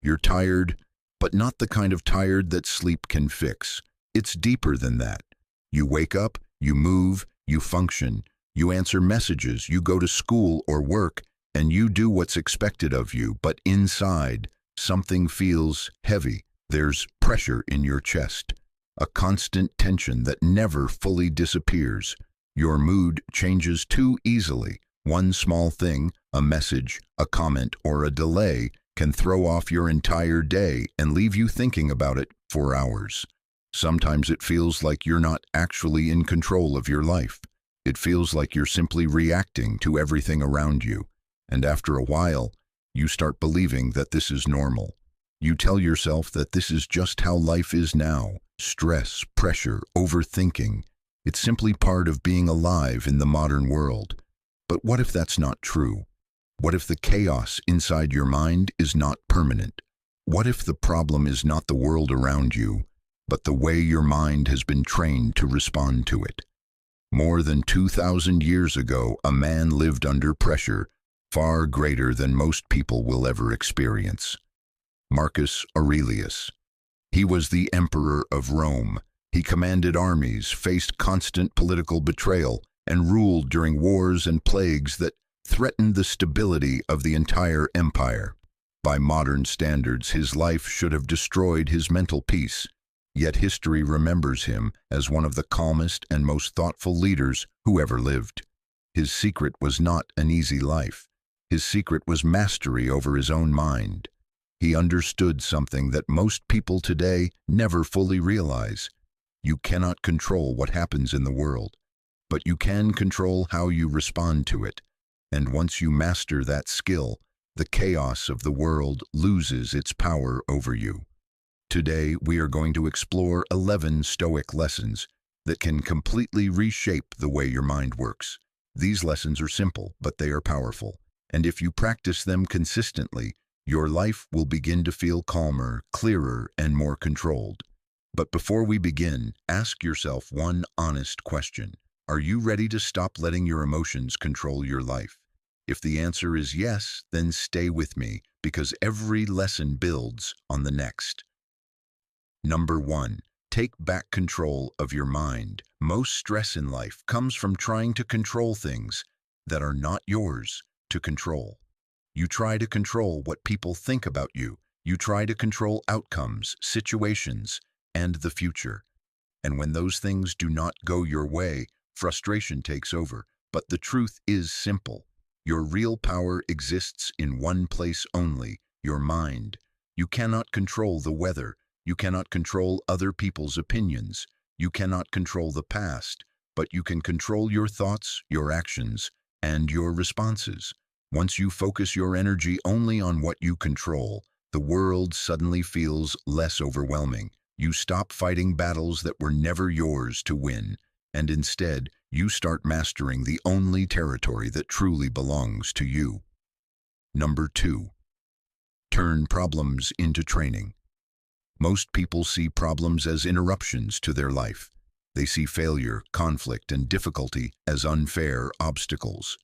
You're tired, but not the kind of tired that sleep can fix. It's deeper than that. You wake up, you move, you function, you answer messages, you go to school or work, and you do what's expected of you, but inside, something feels heavy. There's pressure in your chest, a constant tension that never fully disappears. Your mood changes too easily. One small thing, a message, a comment, or a delay, can throw off your entire day and leave you thinking about it for hours. Sometimes it feels like you're not actually in control of your life. It feels like you're simply reacting to everything around you. And after a while, you start believing that this is normal. You tell yourself that this is just how life is now. Stress, pressure, overthinking. It's simply part of being alive in the modern world. But what if that's not true? What if the chaos inside your mind is not permanent? What if the problem is not the world around you, but the way your mind has been trained to respond to it? More than 2,000 years ago, a man lived under pressure far greater than most people will ever experience. Marcus Aurelius. He was the emperor of Rome. He commanded armies, faced constant political betrayal, and ruled during wars and plagues that threatened the stability of the entire empire. By modern standards, his life should have destroyed his mental peace. Yet history remembers him as one of the calmest and most thoughtful leaders who ever lived. His secret was not an easy life. His secret was mastery over his own mind. He understood something that most people today never fully realize. You cannot control what happens in the world, but you can control how you respond to it. And once you master that skill, the chaos of the world loses its power over you. Today, we are going to explore 11 Stoic lessons that can completely reshape the way your mind works. These lessons are simple, but they are powerful. And if you practice them consistently, your life will begin to feel calmer, clearer, and more controlled. But before we begin, ask yourself one honest question. Are you ready to stop letting your emotions control your life? If the answer is yes, then stay with me, because every lesson builds on the next. Number 1. Take back control of your mind. Most stress in life comes from trying to control things that are not yours to control. You try to control what people think about you. You try to control outcomes, situations, and the future. And when those things do not go your way, frustration takes over. But the truth is simple. Your real power exists in one place only, your mind. You cannot control the weather. You cannot control other people's opinions. You cannot control the past, but you can control your thoughts, your actions, and your responses. Once you focus your energy only on what you control, the world suddenly feels less overwhelming. You stop fighting battles that were never yours to win, and instead, you start mastering the only territory that truly belongs to you. Number 2. Turn problems into training. Most people see problems as interruptions to their life. They see failure, conflict, and difficulty as unfair obstacles.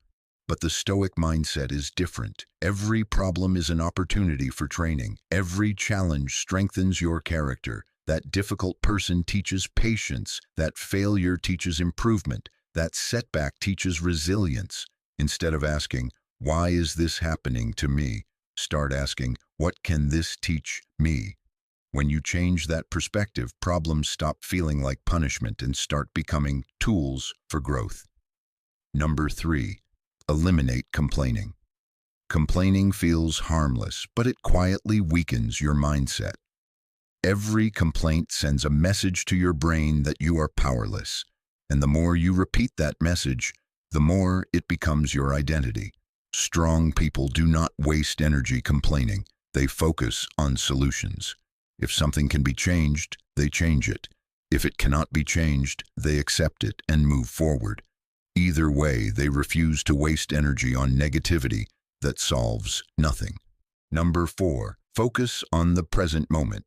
But the Stoic mindset is different. Every problem is an opportunity for training. Every challenge strengthens your character. That difficult person teaches patience. That failure teaches improvement. That setback teaches resilience. Instead of asking, "Why is this happening to me?" start asking, "What can this teach me?" When you change that perspective, problems stop feeling like punishment and start becoming tools for growth. Number 3. Eliminate complaining. Complaining feels harmless, but it quietly weakens your mindset. Every complaint sends a message to your brain that you are powerless, and the more you repeat that message, the more it becomes your identity. Strong people do not waste energy complaining. They focus on solutions. If something can be changed, they change it. If it cannot be changed, they accept it and move forward. Either way, they refuse to waste energy on negativity that solves nothing. Number 4. Focus on the present moment.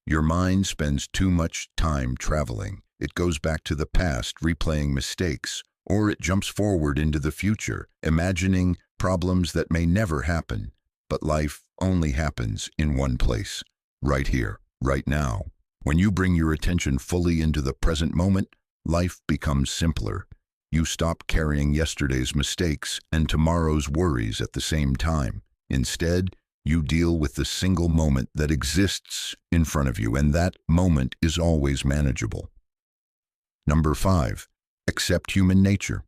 Your mind spends too much time traveling. It goes back to the past, replaying mistakes, or it jumps forward into the future, imagining problems that may never happen. But life only happens in one place, right here, right now. When you bring your attention fully into the present moment, life becomes simpler. You stop carrying yesterday's mistakes and tomorrow's worries at the same time. Instead, you deal with the single moment that exists in front of you, and that moment is always manageable. Number 5, accept human nature.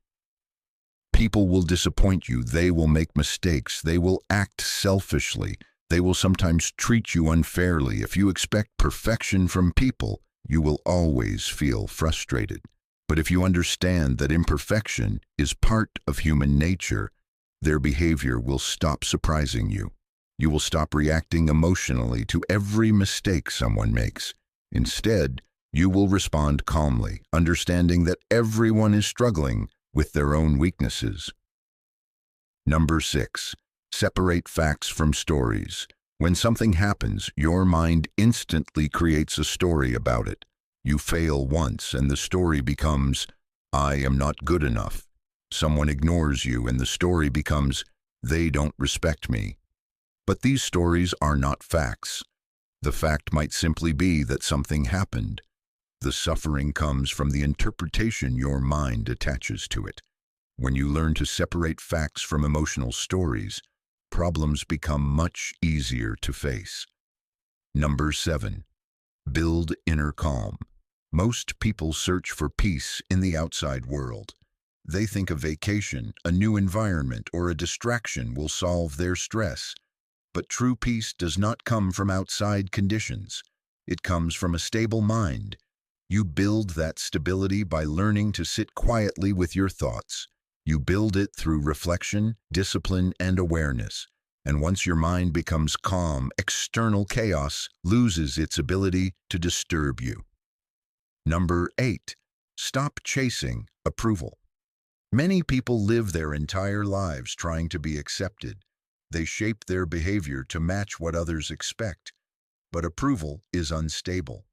People will disappoint you, they will make mistakes, they will act selfishly, they will sometimes treat you unfairly. If you expect perfection from people, you will always feel frustrated. But if you understand that imperfection is part of human nature, their behavior will stop surprising you. You will stop reacting emotionally to every mistake someone makes. Instead, you will respond calmly, understanding that everyone is struggling with their own weaknesses. Number 6, separate facts from stories. When something happens, your mind instantly creates a story about it. You fail once and the story becomes, I am not good enough. Someone ignores you and the story becomes, they don't respect me. But these stories are not facts. The fact might simply be that something happened. The suffering comes from the interpretation your mind attaches to it. When you learn to separate facts from emotional stories, problems become much easier to face. Number 7, build inner calm. Most people search for peace in the outside world. They think a vacation, a new environment, or a distraction will solve their stress. But true peace does not come from outside conditions. It comes from a stable mind. You build that stability by learning to sit quietly with your thoughts. You build it through reflection, discipline, and awareness. And once your mind becomes calm, external chaos loses its ability to disturb you. Number 8, stop chasing approval. Many people live their entire lives trying to be accepted. They shape their behavior to match what others expect. But approval is unstable.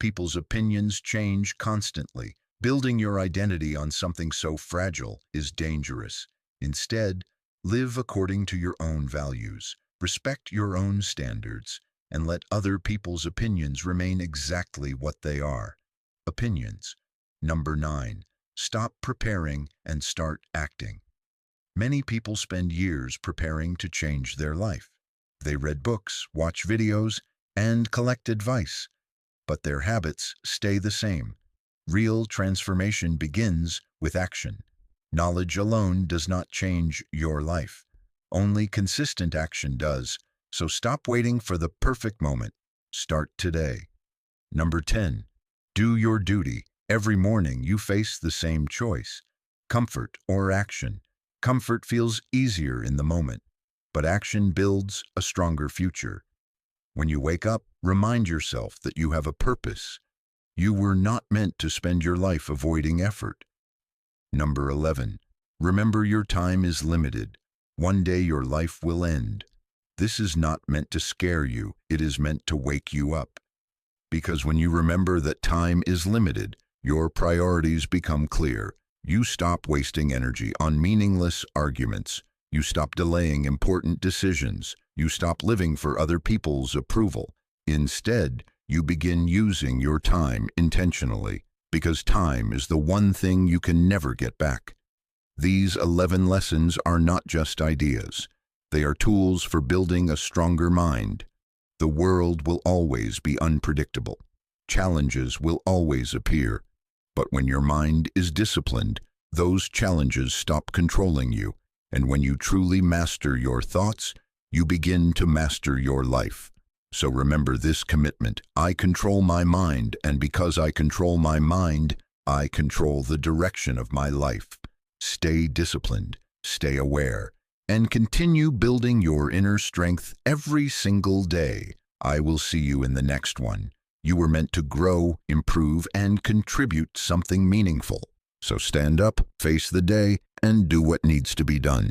People's opinions change constantly. Building your identity on something so fragile is dangerous. Instead, live according to your own values. Respect your own standards, and let other people's opinions remain exactly what they are. Opinions. Number 9, stop preparing and start acting. Many people spend years preparing to change their life. They read books, watch videos, and collect advice. But their habits stay the same. Real transformation begins with action. Knowledge alone does not change your life. Only consistent action does. So stop waiting for the perfect moment. Start today. Number 10, do your duty. Every morning you face the same choice, comfort or action. Comfort feels easier in the moment, but action builds a stronger future. When you wake up, remind yourself that you have a purpose. You were not meant to spend your life avoiding effort. Number 11, remember your time is limited. One day your life will end. This is not meant to scare you, it is meant to wake you up. Because when you remember that time is limited, your priorities become clear. You stop wasting energy on meaningless arguments. You stop delaying important decisions. You stop living for other people's approval. Instead, you begin using your time intentionally, because time is the one thing you can never get back. These 11 lessons are not just ideas. They are tools for building a stronger mind. The world will always be unpredictable. Challenges will always appear. But when your mind is disciplined, those challenges stop controlling you. And when you truly master your thoughts, you begin to master your life. So remember this commitment: I control my mind, and because I control my mind, I control the direction of my life. Stay disciplined, stay aware, and continue building your inner strength every single day. I will see you in the next one. You were meant to grow, improve, and contribute something meaningful. So stand up, face the day, and do what needs to be done.